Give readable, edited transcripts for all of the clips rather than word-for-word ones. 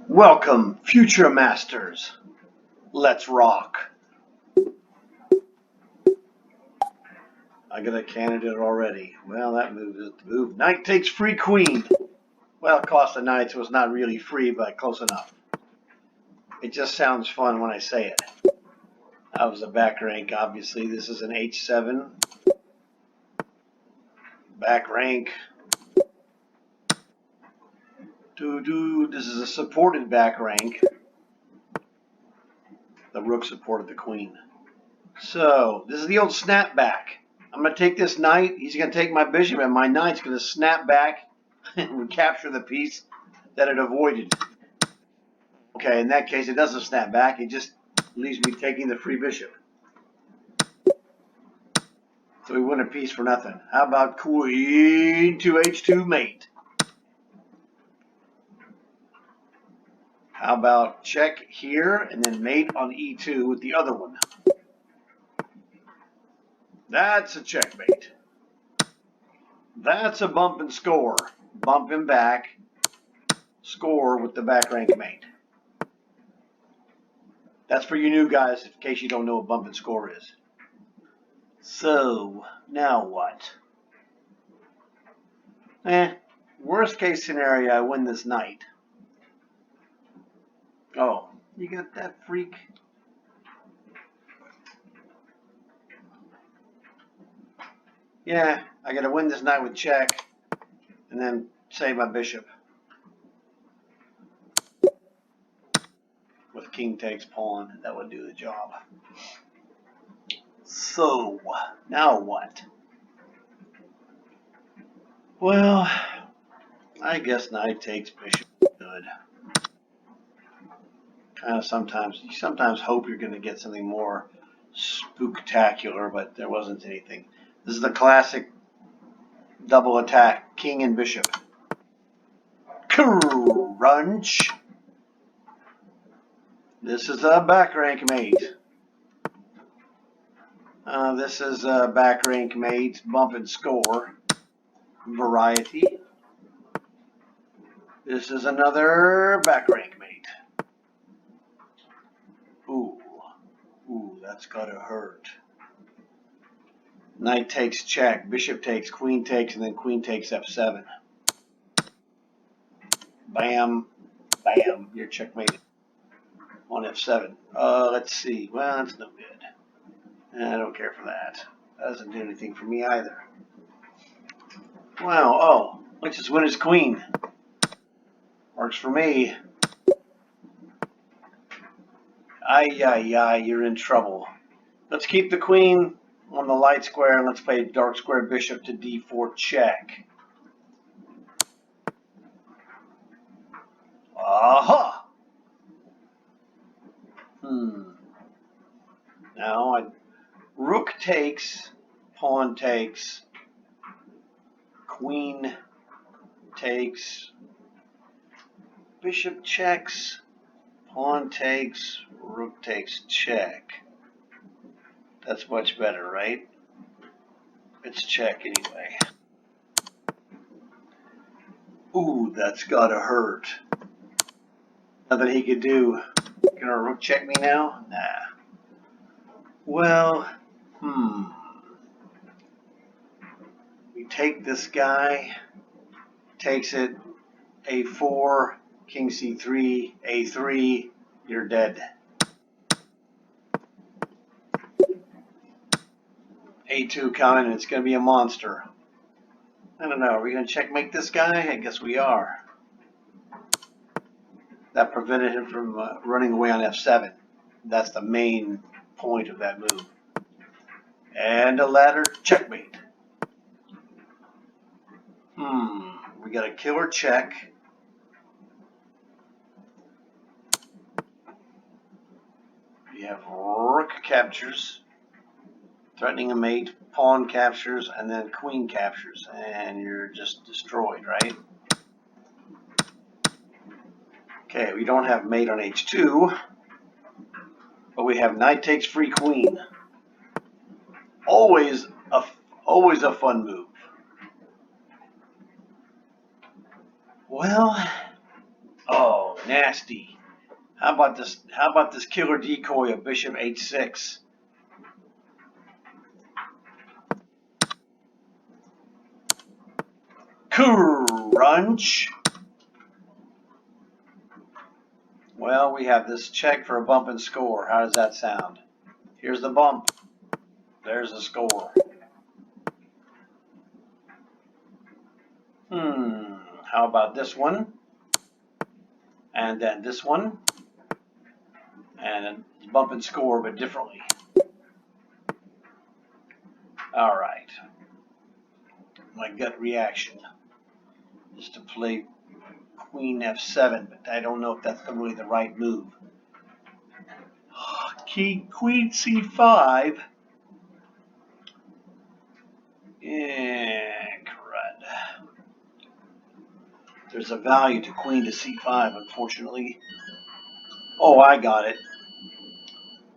Welcome, future masters. Let's rock. I got a candidate already. Well, that move is the move. Knight takes free queen. Well, it cost a knight, so it's not really free, but close enough. It just sounds fun when I say it. That was a back rank, obviously. This is an h7. Back rank. This is a supported back rank. The rook supported the queen. So, this is the old snapback. I'm going to take this knight. He's going to take my bishop, and my knight's going to snap back and capture the piece that it avoided. Okay, in that case, it doesn't snap back. It just leaves me taking the free bishop. So we win a piece for nothing. How about queen to h2 mate? How about check here and then mate on e2 with the other one? That's a checkmate. That's a bump and score. Bump him back. Score with the back rank mate. That's for you new guys, in case you don't know what bump and score is. So, now what? Worst case scenario, I win this knight. Oh, you got that freak? Yeah, I gotta win this knight with check, and then save my bishop. With king takes pawn, that would do the job. So, now what? Well, I guess knight takes bishop good. Kind of you sometimes hope you're going to get something more spooktacular, but there wasn't anything. This is the classic double attack, king and bishop. Crunch. This is a back rank mate. This is a back rank mate, bump and score variety. This is another back rank mate. Ooh, that's gotta hurt. Knight takes check, bishop takes, queen takes, and then queen takes f7. Bam, bam, you're checkmated on f7. Let's see. Well, that's no good. I don't care for that. That doesn't do anything for me either. Wow, let's just win his queen. Works for me. Ay, you're in trouble. Let's keep the queen on the light square and let's play dark square bishop to d4 check. Aha! Now, rook takes, pawn takes, queen takes, bishop checks, pawn takes, rook takes, check. That's much better, right? It's check anyway. Ooh, that's gotta hurt. Nothing he could do. Gonna rook check me now? Nah. Well, we take this guy, takes it, a4, king c3, a3, you're dead. a2 coming, and it's going to be a monster. I don't know, are we going to checkmate this guy? I guess we are. That prevented him from running away on f7. That's the main point of that move. And a ladder checkmate. We got a killer check. We have rook captures, threatening a mate, pawn captures, and then queen captures, and you're just destroyed, right? Okay, we don't have mate on h2, but we have knight takes free queen. Always a fun move. Well, oh Nasty. How about this? How about this killer decoy of bishop h6? Crunch. Well, we have this check for a bump and score. How does that sound? Here's the bump. There's the score. How about this one? And then this one. And bump and score, but differently. All right. My gut reaction is to play queen f7, but I don't know if that's really the right move. Queen c5. Yeah, crud. There's a value to queen to c5, unfortunately. Oh, I got it.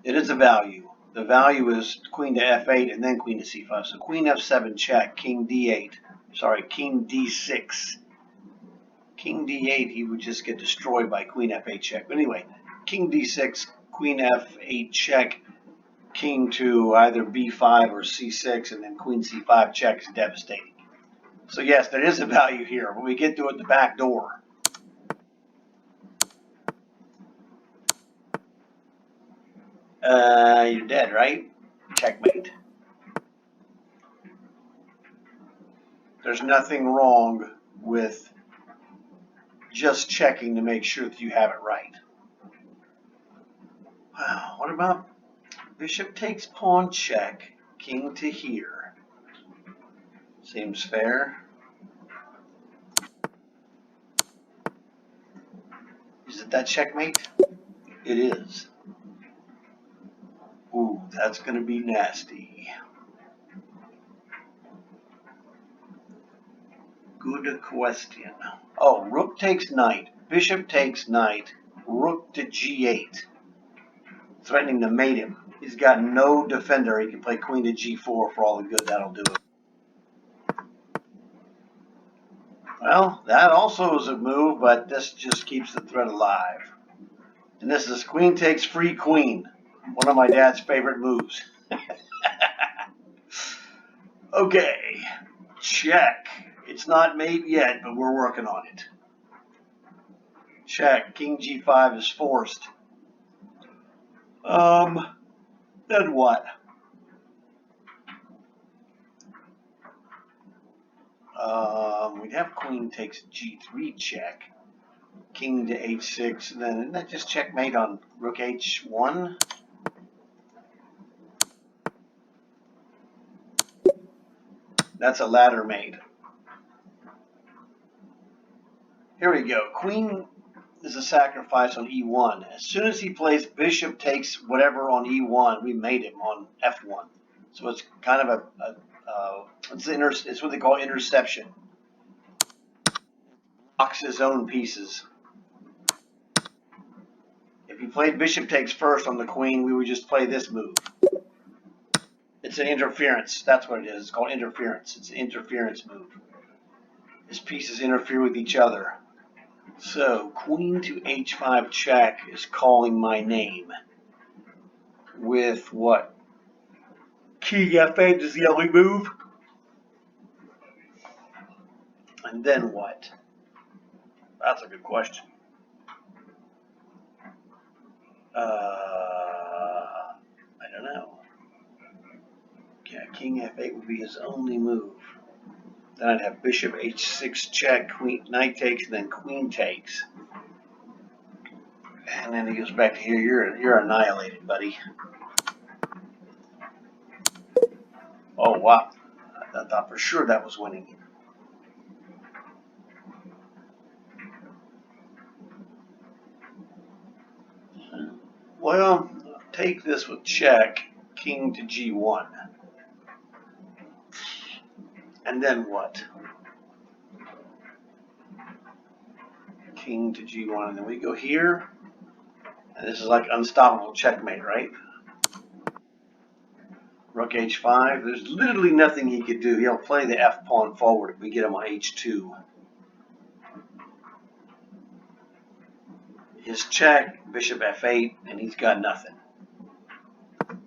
It is a value. The value is queen to f8 and then queen to c5. So queen f7 check, king d8. Sorry, king d6. King d8, he would just get destroyed by queen f8 check. But anyway, king d6, queen f8 check, king to either b5 or c6, and then queen c5 check is devastating. So yes, there is a value here, but we get to it the back door. You're dead, right? Checkmate. There's nothing wrong with just checking to make sure that you have it right. Wow, what about bishop takes pawn check, king to here? Seems fair. Is it that checkmate? It is. Ooh, that's going to be nasty. Good question. Oh, rook takes knight, bishop takes knight, rook to g8. Threatening to mate him. He's got no defender. He can play queen to g4 for all the good that'll do it. Well, that also is a move, but this just keeps the threat alive. And this is queen takes free queen. One of my dad's favorite moves. Okay, check. It's not mate yet, but we're working on it. Check. King g5 is forced. Then what? We'd have queen takes g3 check. King to h6, and then isn't that just checkmate on rook h1? That's a ladder mate. Here we go. Queen is a sacrifice on e1. As soon as he plays bishop takes whatever on e1, we mate him on f1. So it's kind of it's what they call interception. Blocks his own pieces. If he played bishop takes first on the queen, we would just play this move. It's an interference. That's what it is. It's called interference. It's an interference move. His pieces interfere with each other. So queen to h5 check is calling my name. With what? King f8 is the only move. And then what? That's a good question. I don't know. Yeah, king f8 would be his only move. Then I'd have bishop h6 check, queen, knight takes, and then queen takes. And then he goes back to here. You're annihilated, buddy. Oh wow! I thought for sure that was winning. Well, take this with check, king to g1. And then what? King to g1, and then we go here. And this is like unstoppable checkmate, right? Rook h5. There's literally nothing he could do. He'll play the f pawn forward if we get him on h2. his check, bishop f8, and he's got nothing. Of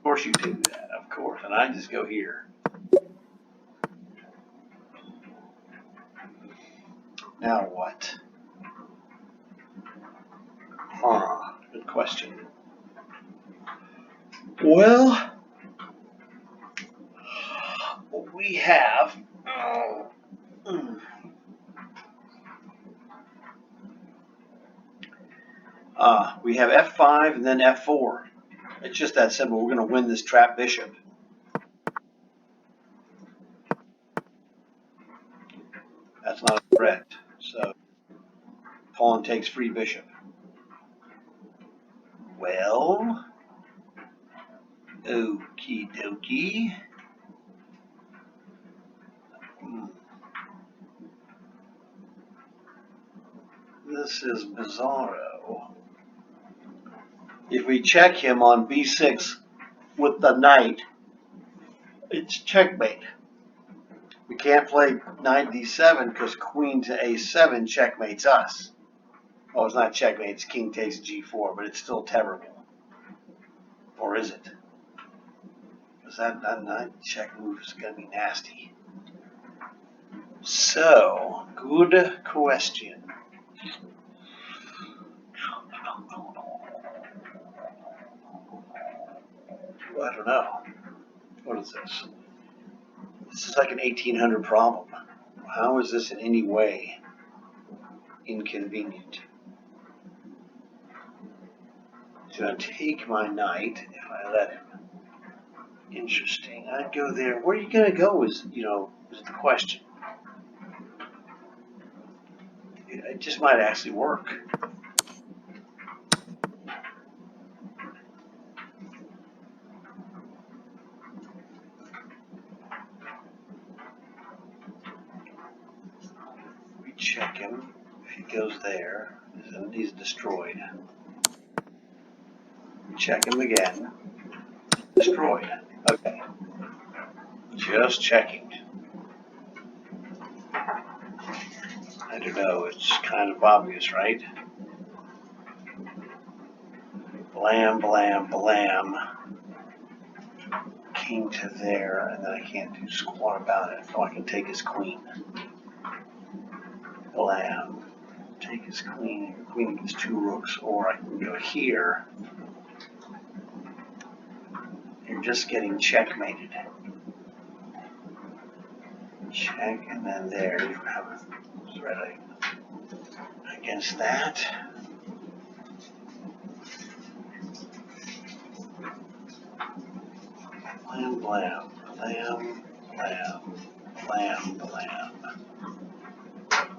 course you do that, of course, and I just go here. Now what? Good question. Well, we have we have f5 and then f4. It's just that simple. We're going to win this trap bishop. That's not a threat. So pawn takes free bishop. Well, okie dokie. This is bizarro. If we check him on b6 with the knight, it's checkmate. We can't play knight d7 because queen to a7 checkmates us. Oh, it's not checkmate, it's king takes g4, but it's still terrible. Or is it? Because that knight check move is going to be nasty. So, good question. Well, I don't know. What is this? This is like an 1800 problem. How is this in any way inconvenient? He's going to take my knight if I let him. Interesting. I'd go there. Where are you going to go is the question. It just might actually work. We check him. If he goes there, he's destroyed. We check him again. Destroyed. Okay. Just checking. I don't know. It's kind of obvious, right? Blam, blam, blam. King to there, and then I can't do squat about it. So I can take his queen. Blam. Take his queen. Queen gets 2 rooks, or I can go here. You're just getting checkmated. Check, and then there you have a threat against that. Blam, blam, blam, blam, blam, blam.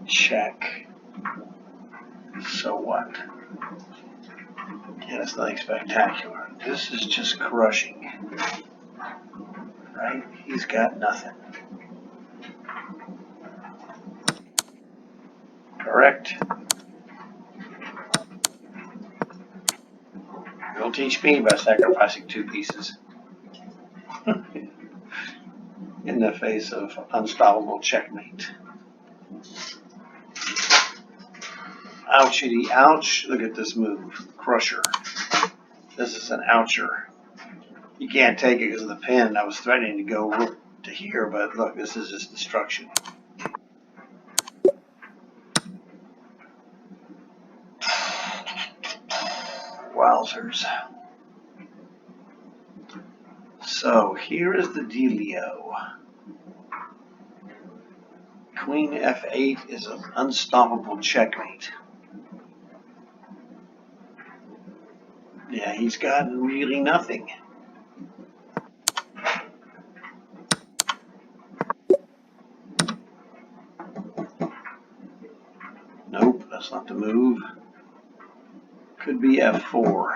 Check. So what? Yeah, it's nothing spectacular. This is just crushing. Right? He's got nothing. Correct? You'll teach me by sacrificing 2 pieces. In the face of unstoppable checkmate. Ouchity ouch. Look at this move. Crusher. This is an oucher. You can't take it because of the pin. I was threatening to go to here, but look, this is just destruction. Wowzers. So here is the dealio. Queen f8 is an unstoppable checkmate. Yeah, he's got really nothing. Nope, that's not the move. Could be f4.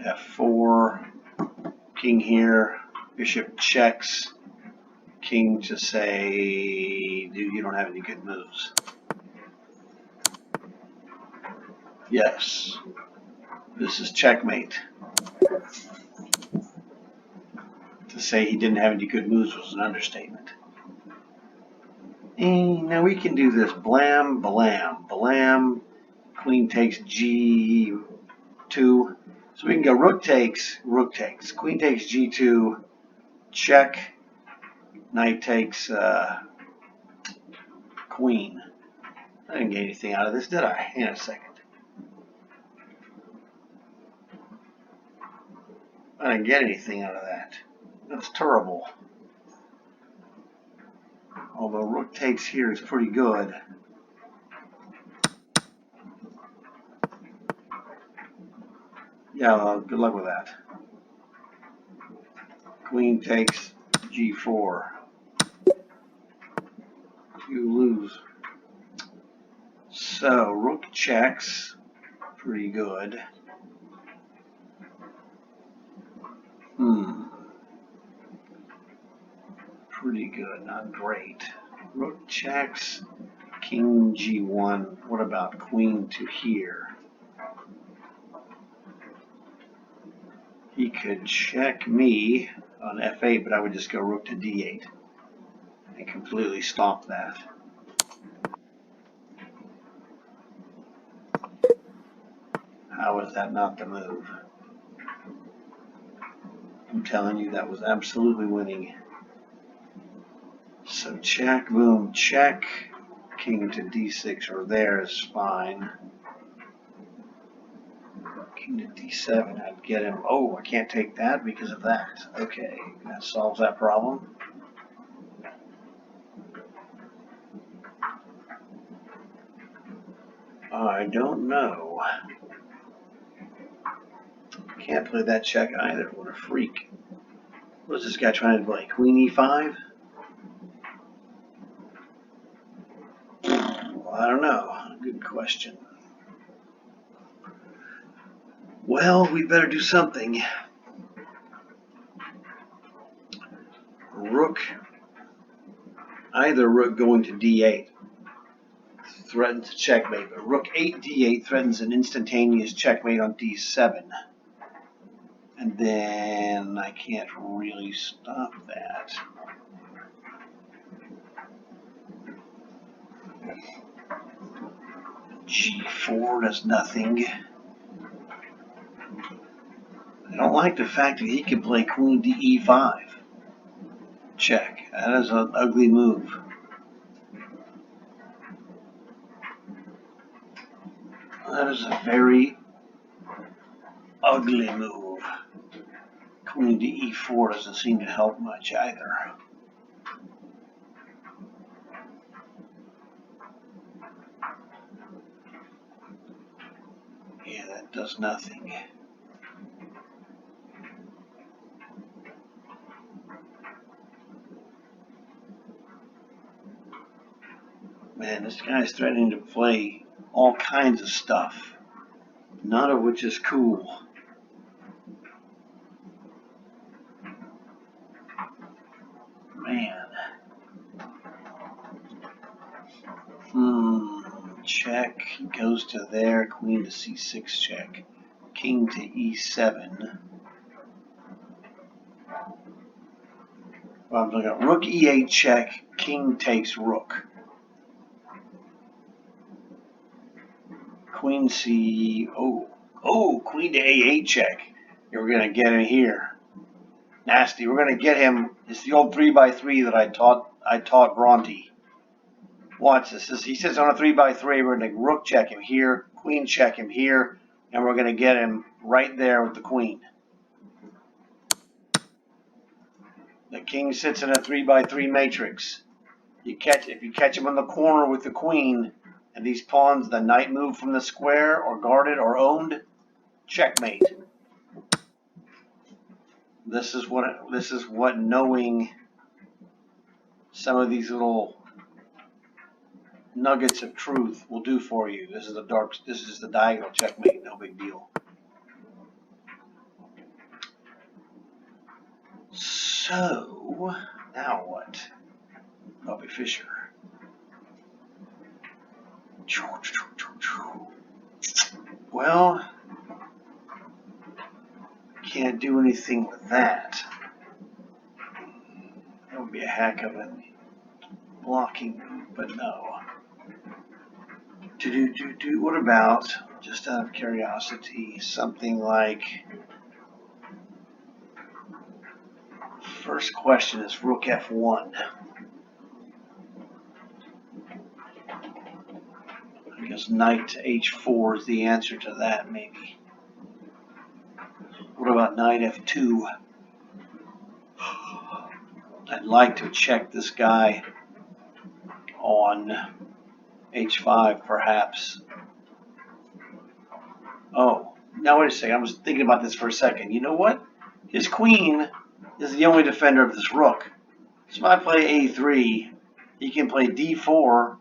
f4, king here, bishop checks, king to say, dude, you don't have any good moves. Yes, this is checkmate. To say he didn't have any good moves was an understatement. Now we can do this. Blam, blam, blam. Queen takes G2. So we can go rook takes, queen takes G2, check, knight takes queen. I didn't get anything out of this, did I? Hang on a second. I didn't get anything out of that. That's terrible. Although rook takes here is pretty good. Yeah, well, good luck with that. Queen takes G4. You lose. So, rook checks. Pretty good. Pretty good, not great. Rook checks. King G1. What about queen to here? He could check me on F8, but I would just go rook to D8 and completely stop that. How is that not the move? I'm telling you, that was absolutely winning. So check, boom, check. King to D6 or there is fine. King to D7, I'd get him. Oh, I can't take that because of that. Okay, that solves that problem. I don't know. Can't play that check either. What a freak. What is this guy trying to play? Queen E5? Well, I don't know. Good question. Well, we better do something. Rook, either rook going to D8 threatens checkmate, but rook 8 D8 threatens an instantaneous checkmate on D7. And then I can't really stop that. G4 does nothing. I don't like the fact that he can play queen to E5. Check. That is an ugly move. That is a very ugly move. Queen to E4 doesn't seem to help much either. Yeah, that does nothing. Man, this guy's threatening to play all kinds of stuff, none of which is cool. Man. Check. Goes to there. Queen to C6 check. King to E7. Well, I'm looking at rook E8 check. King takes rook. Queen C. Oh, queen to A8 check. We're gonna get him here. Nasty. We're gonna get him. It's the old 3x3 that I taught Bronte. Watch this. He sits on a 3x3. We're gonna rook check him here, queen check him here, and we're gonna get him right there with the queen. The king sits in a 3x3 matrix. If you catch him in the corner with the queen, and these pawns, the knight move from the square or guarded or owned, checkmate. This is what knowing some of these little nuggets of truth will do for you. This is the diagonal checkmate, no big deal. So, now what? Bobby Fischer. Well, can't do anything with that. That would be a hack of it. blocking, but no. What about, just out of curiosity, something like, first question is rook f1. I guess knight to h4 is the answer to that, maybe. What about knight f2? I'd like to check this guy on h5, perhaps. Oh, now wait a second. I was thinking about this for a second. You know what? His queen is the only defender of this rook. So if I play a3, he can play d4,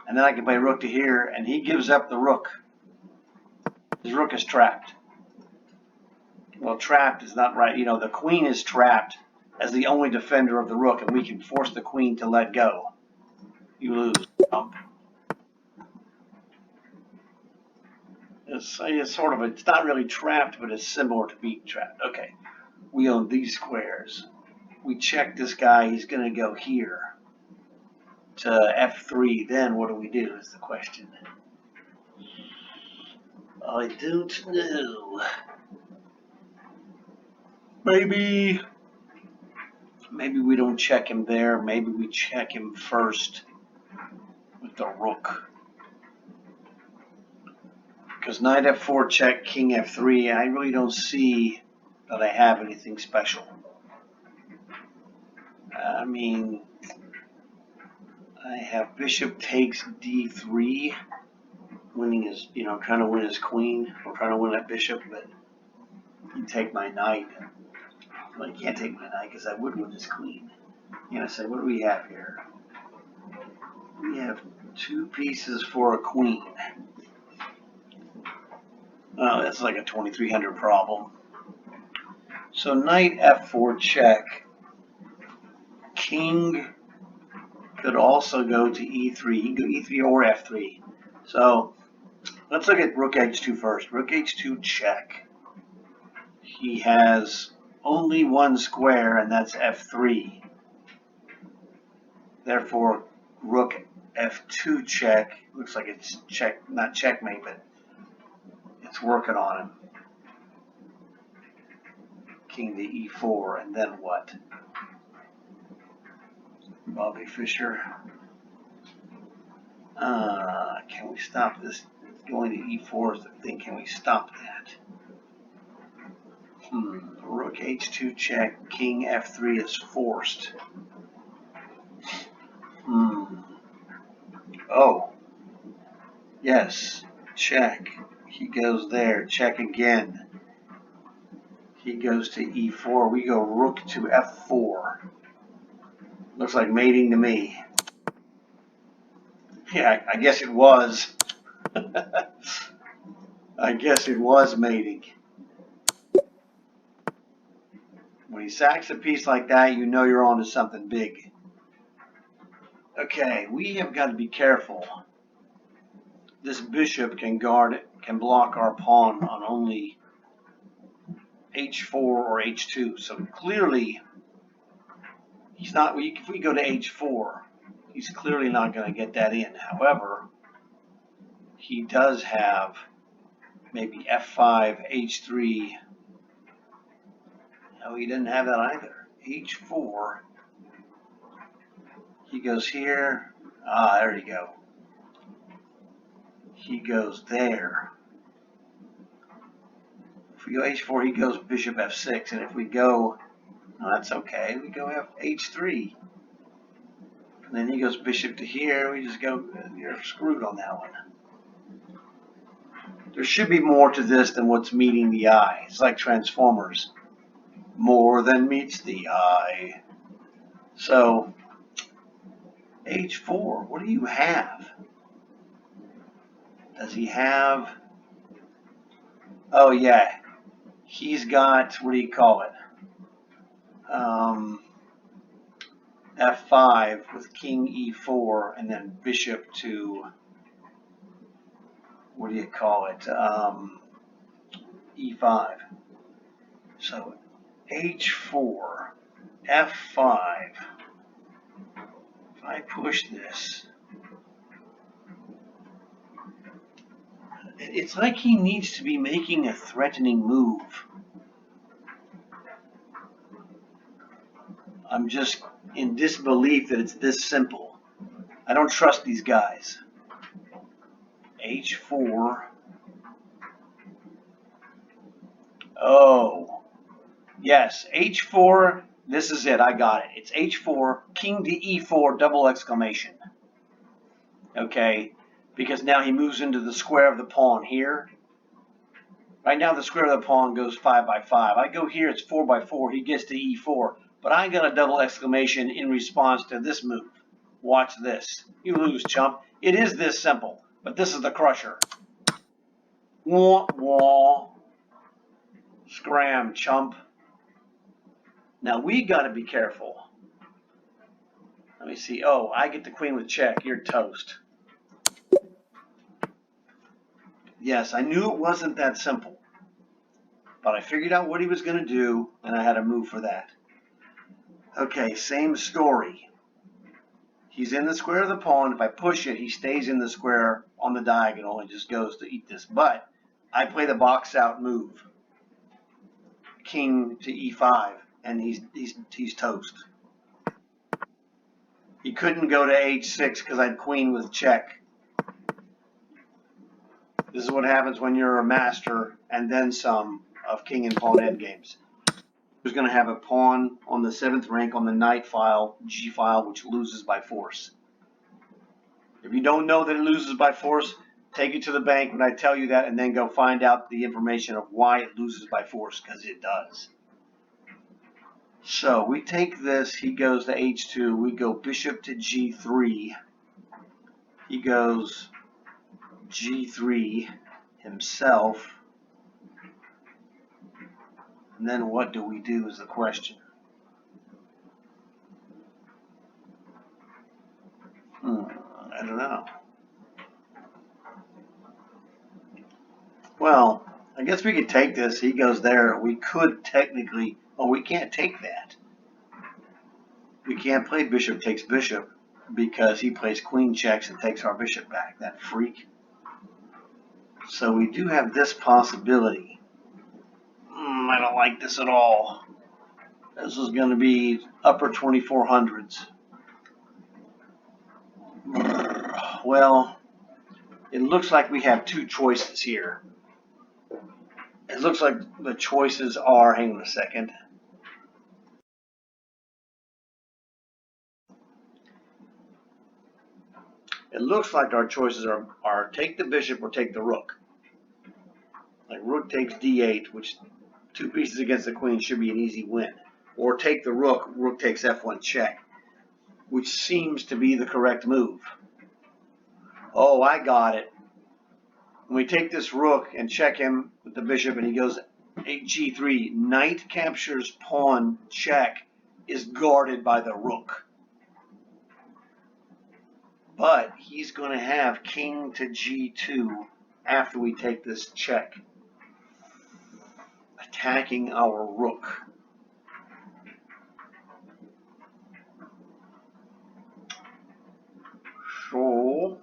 and then I can play rook to here, and he gives up the rook. His rook is trapped. Well, trapped is not right. You know, the queen is trapped as the only defender of the rook, and we can force the queen to let go. You lose. It's sort of, it's not really trapped, but it's similar to being trapped. Okay, we own these squares. We check this guy, he's going to go here to f3. Then what do we do is the question. I don't know. Maybe we don't check him there. Maybe we check him first with the rook. Because knight f4 check, king f3, I really don't see that I have anything special. I mean, I have bishop takes d3, winning his, trying to win his queen, or trying to win that bishop, but you take my knight. Well, you can't take my knight because I would win his queen. You're going to say, what do we have here? We have 2 pieces for a queen. Oh, that's like a 2300 problem. So knight f4 check. King could also go to e3. He can go e3 or f3. So let's look at rook h2 first. Rook h2 check. He has only one square, and that's f3. Therefore, rook f2 check. Looks like it's check, not checkmate, but it's working on him. King to e4, and then what? Bobby Fischer. Can we stop this? Going to e4 is the thing. Can we stop that? Rook h2 check. King f3 is forced. Oh. Yes. Check. He goes there. Check again. He goes to e4. We go rook to f4. Looks like mating to me. Yeah, I guess it was. I guess it was mating. When he sacks a piece like that, you know you're on to something big. Okay, we have got to be careful. This bishop can block our pawn on only h4 or h2. So clearly, he's not. If we go to h4, he's clearly not going to get that in. However, he does have maybe f5, h3. No, he didn't have that either. h4. He goes here. There you go. He goes there. If we go h4, he goes bishop f6. And if we go, that's okay. We go h3. And then he goes bishop to here. We just go, you're screwed on that one. There should be more to this than what's meeting the eye. It's like Transformers. More than meets the eye. So, h4, what do you have? Does he have... Oh, yeah. He's got, what do you call it? f5 with king e4 and then bishop to, what do you call it? e5. So h4, f5, I push this. It's like he needs to be making a threatening move. I'm just in disbelief that it's this simple. I don't trust these guys. H4. Oh, yes, H4. This is it. I got it. It's H4, king to E4, double exclamation. Okay, because now he moves into the square of the pawn here. Right now the square of the pawn goes 5 by 5. I go here, it's 4 by 4. He gets to E4, but I got a double exclamation in response to this move. Watch this. You lose, chump. It is this simple, but this is the crusher. Wah, wah. Scram, chump. Now we got to be careful. Let me see. Oh, I get the queen with check. You're toast. Yes, I knew it wasn't that simple, but I figured out what he was going to do, and I had a move for that. Okay, same story. He's in the square of the pawn. If I push it, he stays in the square on the diagonal and just goes to eat this. But I play the box out move, king to E5, and he's toast. He couldn't go to H6 because I had queen with check. This is what happens when you're a master and then some of king and pawn endgames. Who's going to have a pawn on the 7th rank on the knight file, G file, which loses by force. If you don't know that it loses by force, take it to the bank when I tell you that, and then go find out the information of why it loses by force, because it does. So we take this, he goes to H2, we go bishop to G3. He goes G3 himself. And then what do we do is the question. I don't know. Well, I guess we could take this. He goes there. We could technically... Oh, we can't take that. We can't play bishop takes bishop because he plays queen checks and takes our bishop back. That freak. So we do have this possibility. I don't like this at all. This is going to be upper 2400s. Well, it looks like we have two choices here. It looks like the choices are, hang on a second. It looks like our choices are take the bishop or take the rook. Like rook takes d8, which 2 pieces against the queen should be an easy win. Or take the rook, rook takes f1 check, which seems to be the correct move. Oh, I got it. When we take this rook and check him with the bishop and he goes G3, knight captures pawn check is guarded by the rook. But he's going to have king to G2 after we take this check, attacking our rook. So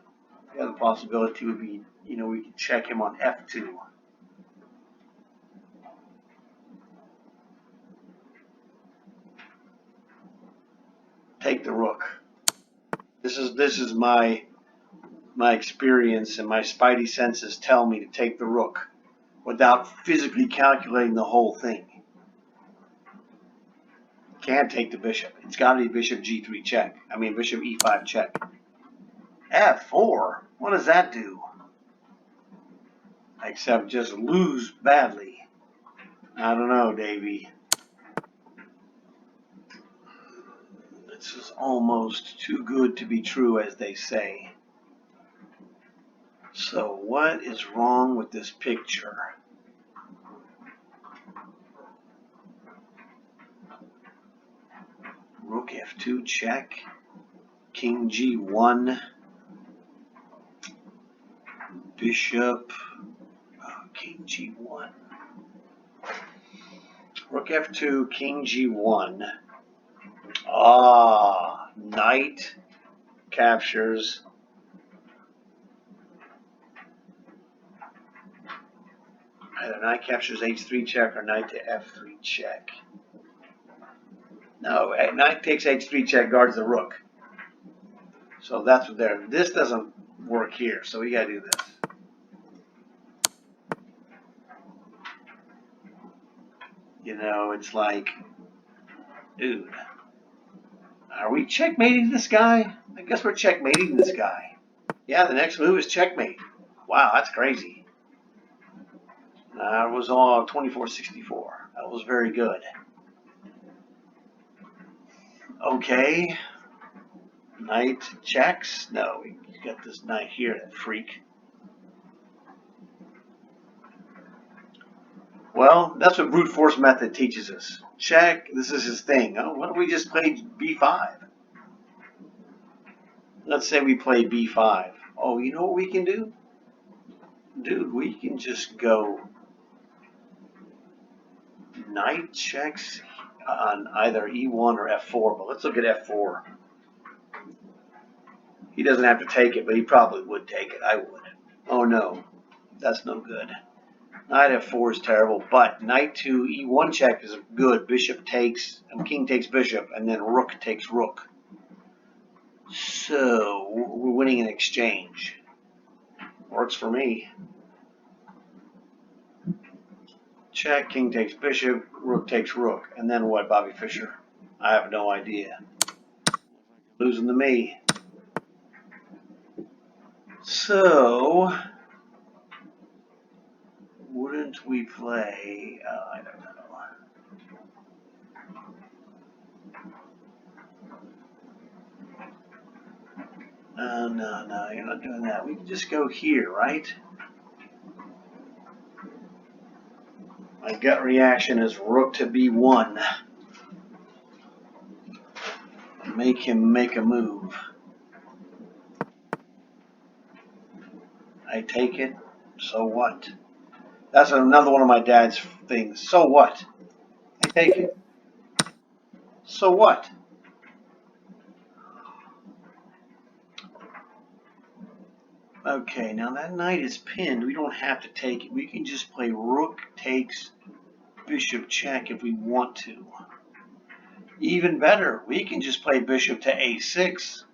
the other possibility would be, we could check him on F2. Take the rook. This is my experience, and my spidey senses tell me to take the rook without physically calculating the whole thing. Can't take the bishop. It's got to be bishop G3 check. I mean bishop E5 check. F4? What does that do? Except just lose badly. I don't know, Davey. This is almost too good to be true, as they say. So what is wrong with this picture? Rook F2 check. King G1. Bishop. King G1. Rook F2, King G1. Knight captures. Either knight captures h3 check or knight to f3 check. No, knight takes h3 check, guards the rook. So that's what they're. This doesn't work here, so we gotta do this. You know, it's like, dude, are we checkmating this guy? I guess we're checkmating this guy. Yeah, the next move is checkmate. Wow, that's crazy. It was all 24-64. That was very good. Okay. Knight checks. No, we got this knight here, that freak. Well, that's what brute force method teaches us. Check. This is his thing. Oh, why don't we just play b5? Let's say we play b5. Oh, you know what we can do? Dude, we can just go knight checks on either e1 or f4, but let's look at f4. He doesn't have to take it, but he probably would take it. I would. Oh no, that's no good. Knight f4 is terrible, but knight to e1 check is good. Bishop takes, and king takes bishop, and then rook takes rook. So we're winning an exchange. Works for me. Check, king takes bishop, rook takes rook. And then what, Bobby Fischer? I have no idea. Losing to me. So, wouldn't we play, I don't know. No, you're not doing that. We can just go here, right? My gut reaction is rook to b1. Make him make a move. I take it. So what? That's another one of my dad's things. So what? I take it. So what? Okay, now that knight is pinned. We don't have to take it. We can just play rook takes bishop check if we want to. Even better, we can just play bishop to a6.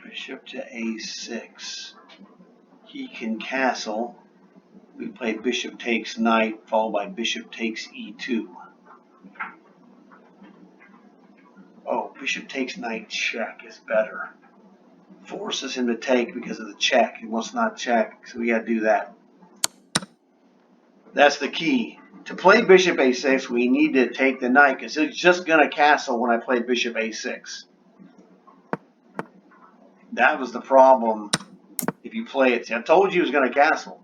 Bishop to a6. He can castle. We play bishop takes knight, followed by bishop takes e2. Oh, bishop takes knight check is better. Forces him to take because of the check. He wants not check, so we got to do that. That's the key. To play bishop a6, we need to take the knight because it's just going to castle when I play bishop a6. That was the problem if you play it. See, I told you it was going to castle.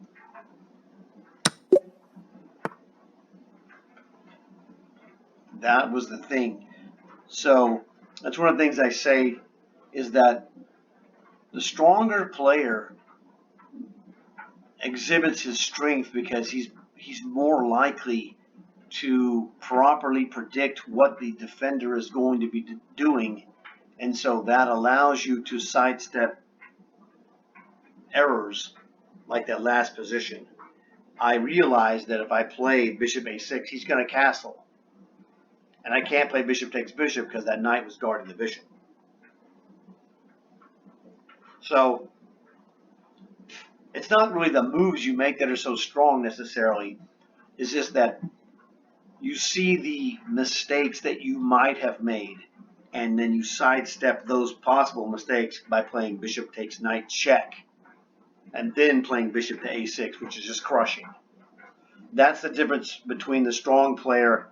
That was the thing. So that's one of the things I say is that the stronger player exhibits his strength because he's more likely to properly predict what the defender is going to be doing, and so that allows you to sidestep errors like that last position. I realized that if I play bishop a6, he's going to castle, and I can't play bishop takes bishop because that knight was guarding the bishop. So it's not really the moves you make that are so strong necessarily. It's just that you see the mistakes that you might have made, and then you sidestep those possible mistakes by playing bishop takes knight check, and then playing bishop to a6, which is just crushing. That's the difference between the strong player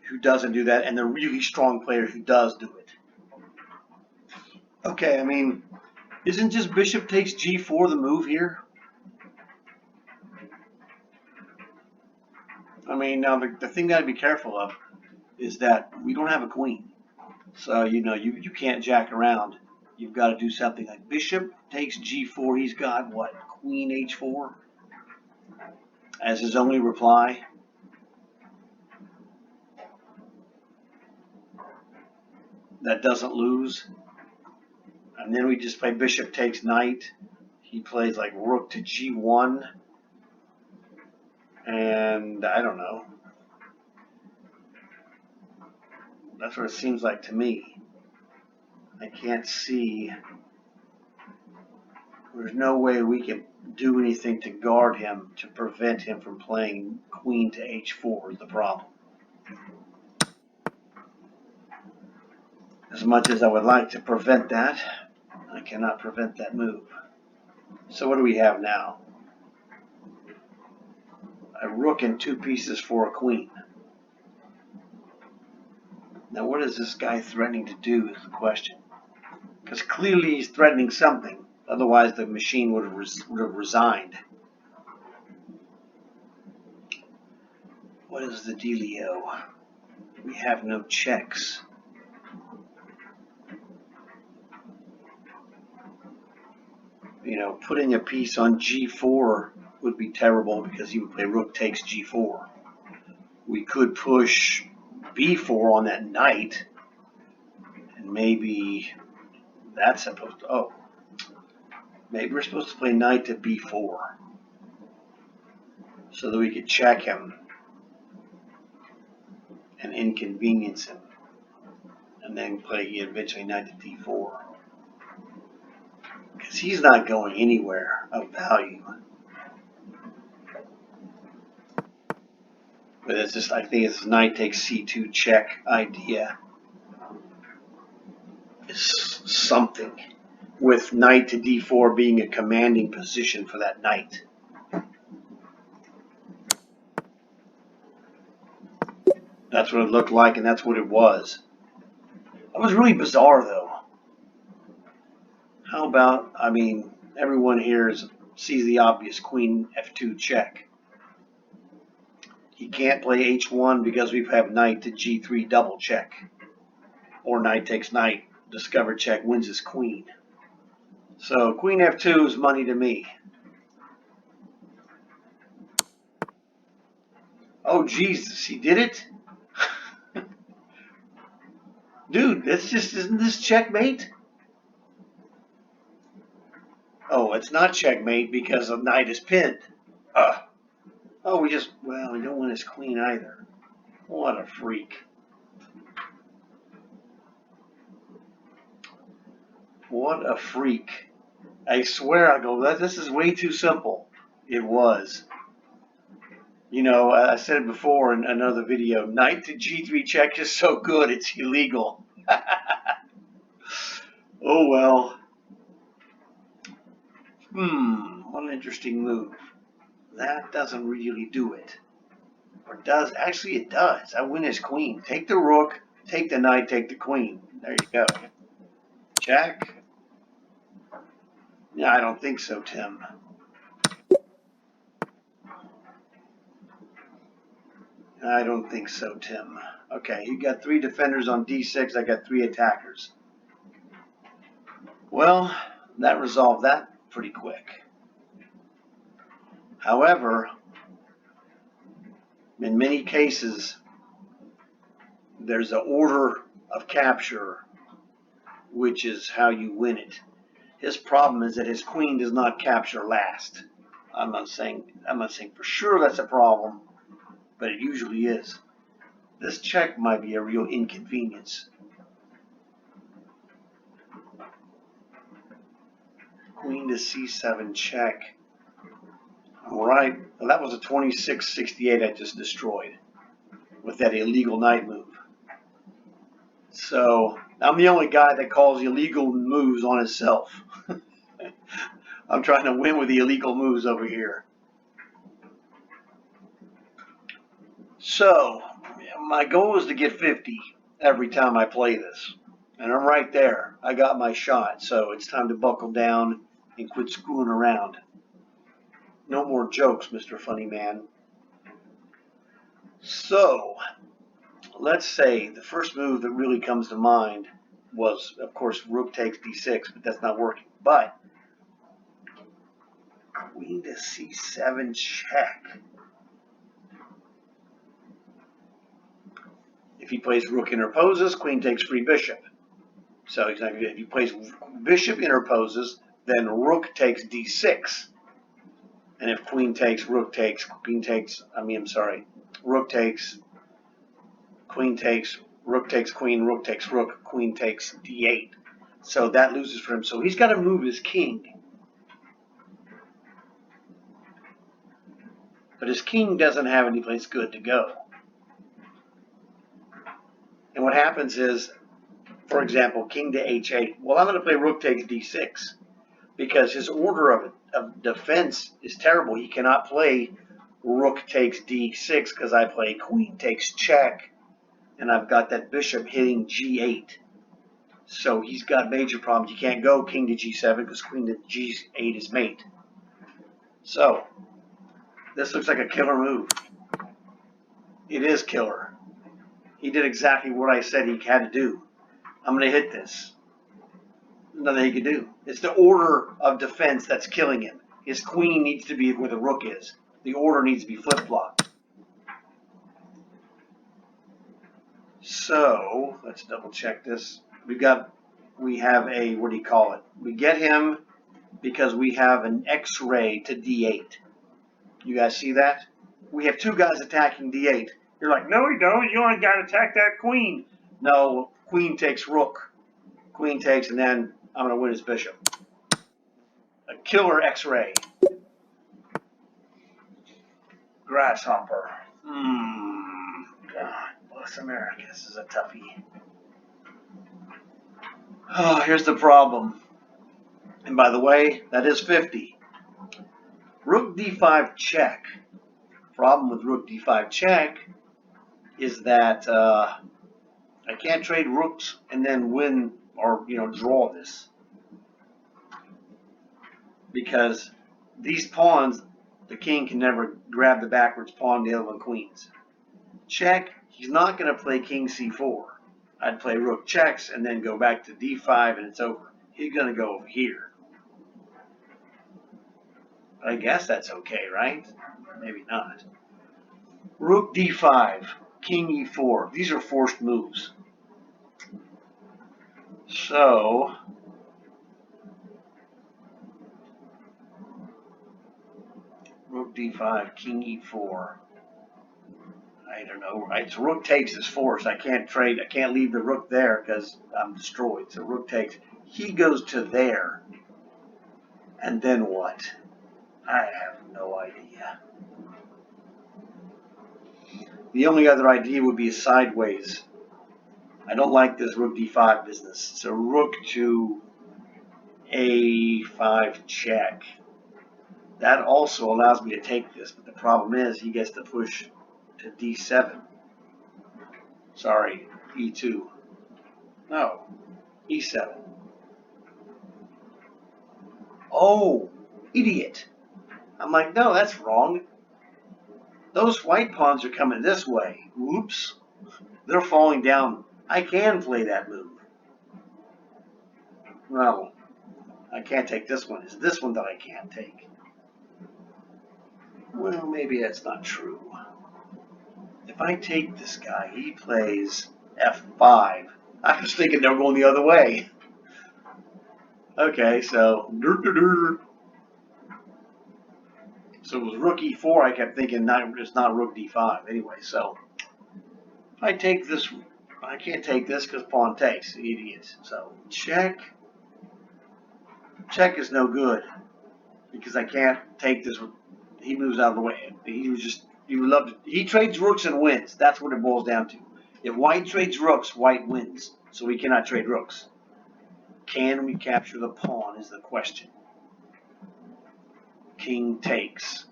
who doesn't do that and the really strong player who does do it. Okay, I mean, isn't just bishop takes g4 the move here? I mean, now the thing that I'd be careful of is that we don't have a queen. So, you can't jack around. You've got to do something like bishop takes g4. He's got, what, queen h4? as his only reply. That doesn't lose. And then we just play bishop takes knight. He plays like rook to g1. And I don't know. That's what it seems like to me. I can't see. There's no way we can do anything to guard him to prevent him from playing queen to h4 is the problem. As much as I would like to prevent that, I cannot prevent that move. So what do we have now? A rook and 2 pieces for a queen. Now what is this guy threatening to do is the question. Because clearly he's threatening something. Otherwise the machine would have resigned. What is the dealio? We have no checks. You know, putting a piece on g4 would be terrible because he would play rook takes g4. We could push b4 on that knight, and maybe that's supposed to, oh, maybe we're supposed to play knight to b4 so that we could check him and inconvenience him, and then play eventually knight to d4. Because he's not going anywhere of value. But it's just, I think it's knight takes c2 check idea is something, with knight to d4 being a commanding position for that knight. That's what it looked like, and that's what it was. That was really bizarre, though. How about, I mean, everyone here sees the obvious queen f2 check. He can't play h1 because we have knight to g3 double check. Or knight takes knight, discover check, wins his queen. So queen f2 is money to me. Oh, Jesus, he did it? Dude, isn't this checkmate? Oh, it's not checkmate because the knight is pinned. Oh, we don't win his queen either. What a freak. What a freak. I swear, I go, this is way too simple. It was. You know, I said it before in another video, knight to g3 check is so good, it's illegal. Oh, well. What an interesting move. That doesn't really do it. Or does? Actually, it does. I win his queen. Take the rook, take the knight, take the queen. There you go. Check. Yeah, I don't think so, Tim. I don't think so, Tim. Okay, you got 3 defenders on d6. I got 3 attackers. Well, that resolved that pretty quick. However, in many cases, there's an order of capture, which is how you win it. His problem is that his queen does not capture last. I'm not saying for sure that's a problem, but it usually is. This check might be a real inconvenience. Queen to c7 check. All right, well, that was a 26-68 I just destroyed with that illegal knight move. So I'm the only guy that calls illegal moves on himself. I'm trying to win with the illegal moves over here. So my goal is to get 50 every time I play this. And I'm right there. I got my shot. So it's time to buckle down and quit screwing around. No more jokes, Mr. Funny Man. So let's say the first move that really comes to mind was, of course, rook takes d6, but that's not working. But queen to c7 check. If he plays rook interposes, queen takes free bishop. So he's not gonna, if he plays bishop interposes, then rook takes d6. And if queen takes, rook takes, queen takes, rook takes, queen takes, rook takes queen, rook takes rook, queen takes d8. So that loses for him. So he's got to move his king. But his king doesn't have any place good to go. And what happens is, for example, king to h8. Well, I'm going to play rook takes d6 because his order of defense is terrible. He cannot play rook takes d6 because I play queen takes check, and I've got that bishop hitting g8. So he's got major problems. You can't go king to g7 because queen to g8 is mate. So this looks like a killer move. It is killer. He did exactly what I said he had to do. I'm going to hit this. Nothing he can do. It's the order of defense that's killing him. His queen needs to be where the rook is. The order needs to be flip-flopped. So let's double check this. We have a, what do you call it? We get him because we have an X-ray to D8. You guys see that? We have two guys attacking D8. You're like, no, you don't. You only got to attack that queen. No, queen takes rook. Queen takes, and then I'm going to win his bishop. A killer X-ray. Grasshopper. God bless America. This is a toughie. Oh, here's the problem. And by the way, that is 50. Rook d5 check. Problem with rook d5 check is that I can't trade rooks and then win or draw this, because these pawns, the king can never grab the backwards pawn, the other one queens. Check. He's not going to play king c4. I'd play rook checks and then go back to d5 and it's over. He's going to go over here. I guess that's okay, right? Maybe not. Rook d5, king e4. These are forced moves. So, rook d5, king e4. I don't know. It's rook takes is forced. I can't trade. I can't leave the rook there because I'm destroyed. So rook takes. He goes to there. And then what? I have no idea. The only other idea would be sideways. I don't like this rook d5 business. So rook to a5 check. That also allows me to take this, but the problem is he gets to push to d7. Sorry, e2. No, e7. Oh, idiot. I'm like, no, that's wrong. Those white pawns are coming this way. Whoops. They're falling down. I can play that move. No, I can't take this one. It's this one that I can't take. Well, maybe that's not true. If I take this guy, he plays f5. I was thinking they were going the other way. Okay, so so it was rook e4. I kept thinking it's not rook d5 anyway. So if I take this, I can't take this because pawn takes. Idiots. So check. Check is no good because I can't take this. He moves out of the way. He trades rooks and wins. That's what it boils down to. If white trades rooks, white wins. So we cannot trade rooks. Can we capture the pawn is the question. King takes.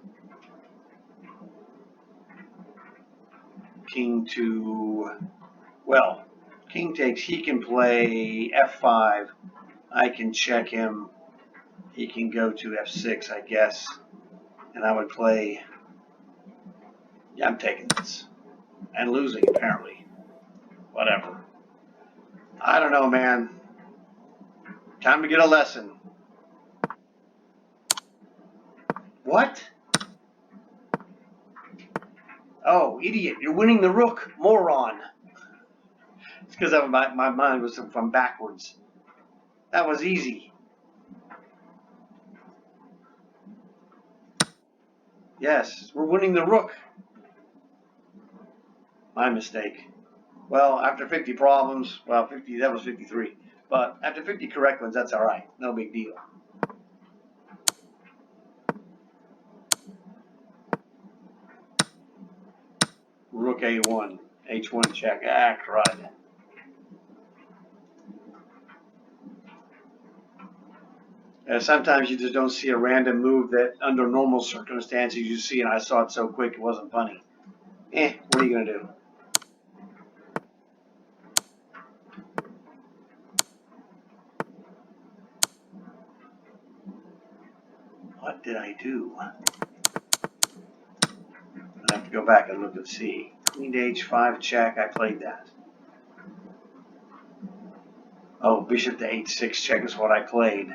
King to, well, king takes. He can play f5. I can check him. He can go to f6, I guess. And I would play, yeah, I'm taking this. And losing, apparently. Whatever. I don't know, man. Time to get a lesson. What? Oh, idiot. You're winning the rook, moron. It's because my mind was from backwards. That was easy. Yes, we're winning the rook. My mistake. Well, after 50 problems, well, 50, that was 53. But after 50 correct ones, that's all right. No big deal. Rook A1, H1 check. Ah, crud. Sometimes you just don't see a random move that under normal circumstances you see, and I saw it so quick it wasn't funny. What are you going to do? What did I do? I have to go back and look and see. Queen to H5 check, I played that. Oh, bishop to H6 check is what I played.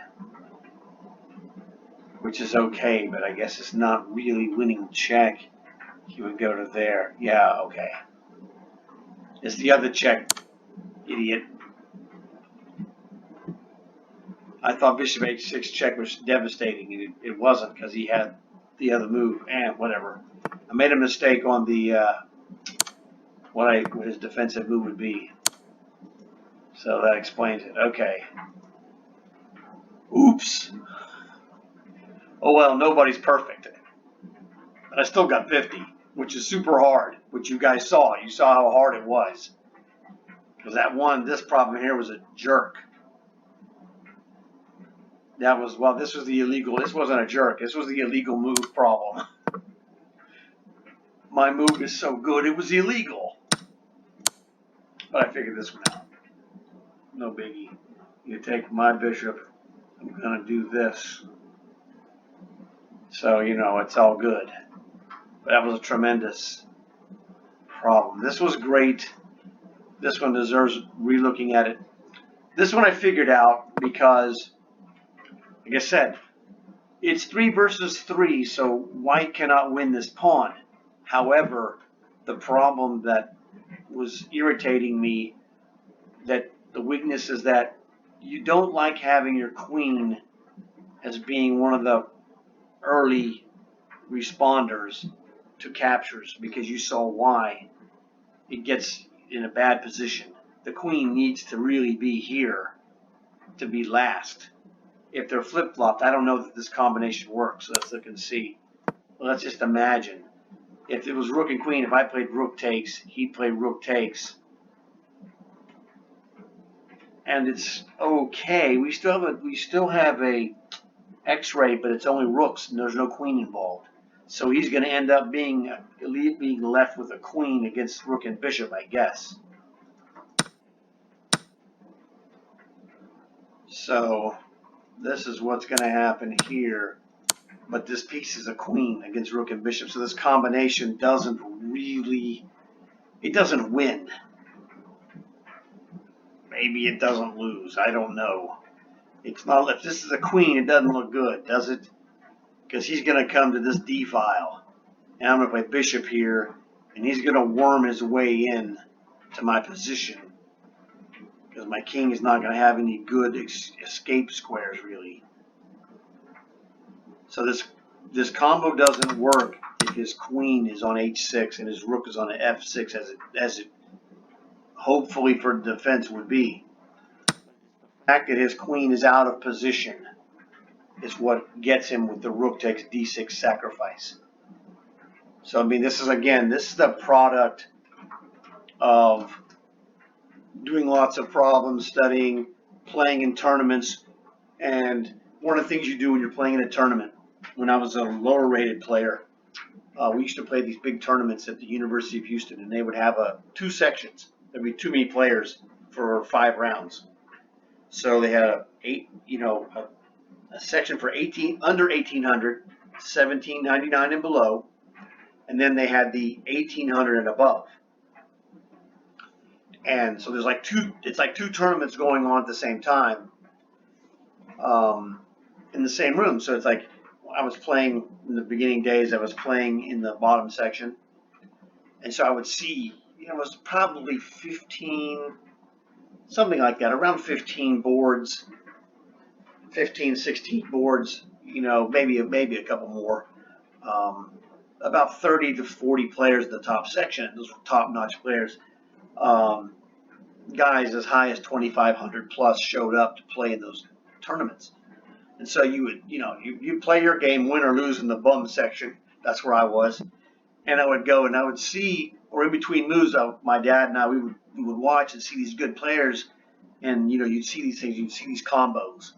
Which is okay, but I guess it's not really winning check. He would go to there. Yeah, okay. It's the other check, idiot. I thought bishop H6 check was devastating, and it wasn't because he had the other move. Whatever. I made a mistake on the what his defensive move would be. So that explains it. Okay. Oops. Oh well, nobody's perfect. But I still got 50, which is super hard, which you guys saw. You saw how hard it was. Because this problem here was a jerk. That was, well, this was the illegal, this wasn't a jerk. This was the illegal move problem. My move is so good, it was illegal. But I figured this one out. No biggie. You take my bishop, I'm going to do this. So, it's all good. But that was a tremendous problem. This was great. This one deserves relooking at it. This one I figured out because, like I said, it's 3 versus 3, so white cannot win this pawn. However, the problem that was irritating me, that the weakness is that you don't like having your queen as being one of the early responders to captures, because you saw why it gets in a bad position. The queen needs to really be here to be last. If they're flip-flopped, I don't know that this combination works. Let's look and see. Well, let's just imagine. If it was rook and queen, if I played rook takes, he'd play rook takes. And it's okay. We still have a X-ray, but it's only rooks, and there's no queen involved. So he's going to end up being left with a queen against rook and bishop, I guess. So this is what's going to happen here. But this piece is a queen against rook and bishop. So this combination doesn't win. Maybe it doesn't lose. I don't know. It's not, if this is a queen, it doesn't look good, does it? Because he's going to come to this D file. And I'm going to play bishop here. And he's going to worm his way in to my position. Because my king is not going to have any good escape squares, really. So this combo doesn't work if his queen is on H6 and his rook is on F6 as it hopefully for defense would be. The fact that his queen is out of position is what gets him with the rook takes D6 sacrifice. So I mean, this is the product of doing lots of problems, studying, playing in tournaments, and one of the things you do when you're playing in a tournament. When I was a lower rated player, we used to play these big tournaments at the University of Houston, and they would have 2 sections. There'd be too many players for 5 rounds. So they had a section for under 1800, 1799 and below, and then they had the 1800 and above. And so there's it's like 2 tournaments going on at the same time in the same room. So it's like I was playing in the beginning days, I was playing in the bottom section. And so I would see, it was probably 15 something like that, around 15 boards, 15, 16 boards, you know, maybe a couple more. About 30 to 40 players in the top section. Those were top-notch players. Guys as high as 2,500 plus showed up to play in those tournaments. And so you would, you know, you play your game, win or lose, in the bum section. That's where I was. And I would go and I would see, or in between moves, my dad and I, we would watch and see these good players. And, you know, you'd see these things, you'd see these combos.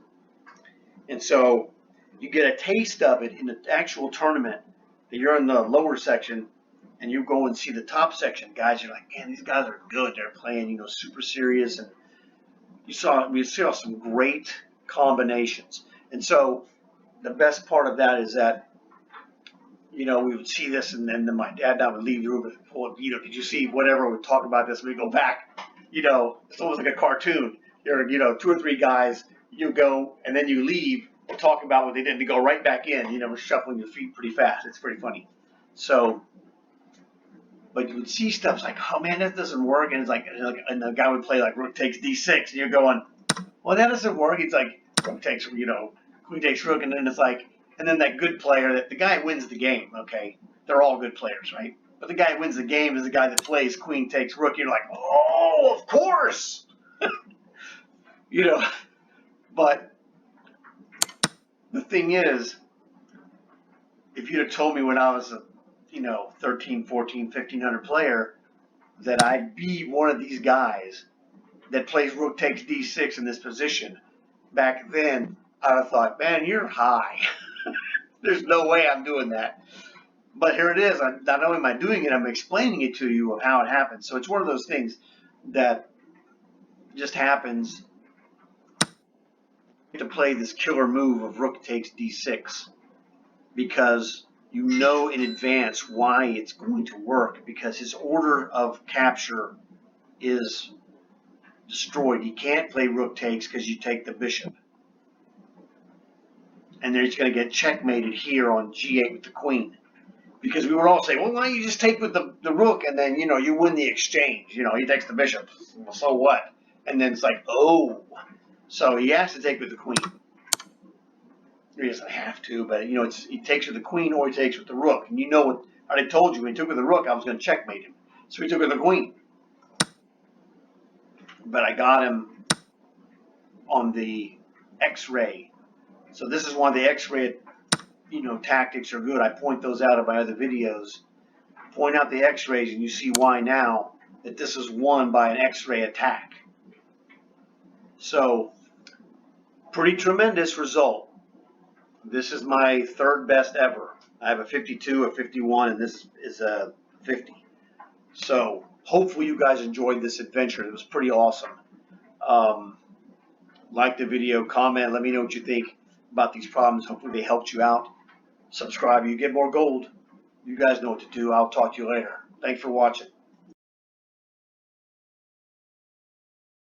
And so you get a taste of it in the actual tournament. That you're in the lower section and you go and see the top section guys. You're like, man, these guys are good. They're playing, you know, super serious. And we saw some great combinations. And so the best part of that is that, you know, we would see this, and then my dad and I would leave the room and pull up, you know, did you see whatever? We'd talk about this. We go back, you know, it's almost like a cartoon. You're, you know, 2 or 3 guys, you go, and then you leave, and talk about what they did, and go right back in, you know, shuffling your feet pretty fast. It's pretty funny. So, but you would see stuff like, oh man, that doesn't work. And it's like, and the guy would play like rook takes d6, and you're going, well, that doesn't work. It's like, rook takes, you know, queen takes rook, and then it's like, and then that good player, that the guy wins the game, okay? They're all good players, right? But the guy who wins the game is the guy that plays queen takes rook. You're like, oh, of course. You know, but the thing is, if you'd have told me when I was a, you know, 13, 14, 1500 player that I'd be one of these guys that plays rook takes d6 in this position, back then, I'd have thought, man, you're high. There's no way I'm doing that. But here it is. Not only am I doing it, I'm explaining it to you of how it happens. So it's one of those things that just happens to play this killer move of rook takes d6 because you know in advance why it's going to work, because his order of capture is destroyed. He can't play rook takes because you take the bishop. And then he's going to get checkmated here on g8 with the queen. Because we were all saying, well, why don't you just take with the rook and then, you know, you win the exchange. You know, he takes the bishop. Well, so what? And then it's like, oh. So he has to take with the queen. He doesn't have to, but, you know, he takes with the queen or he takes with the rook. And you know what? I already told you when he took with the rook, I was going to checkmate him. So he took with the queen. But I got him on the X-ray. So this is why the X-ray, you know, tactics are good. I point those out in my other videos. Point out the X-rays and you see why now that this is won by an X-ray attack. So, pretty tremendous result. This is my 3rd best ever. I have a 52, a 51, and this is a 50. So, hopefully you guys enjoyed this adventure. It was pretty awesome. Like the video, comment, let me know what you think about these problems. Hopefully they helped you out. Subscribe, you get more gold. You guys know what to do. I'll talk to you later. Thanks for watching.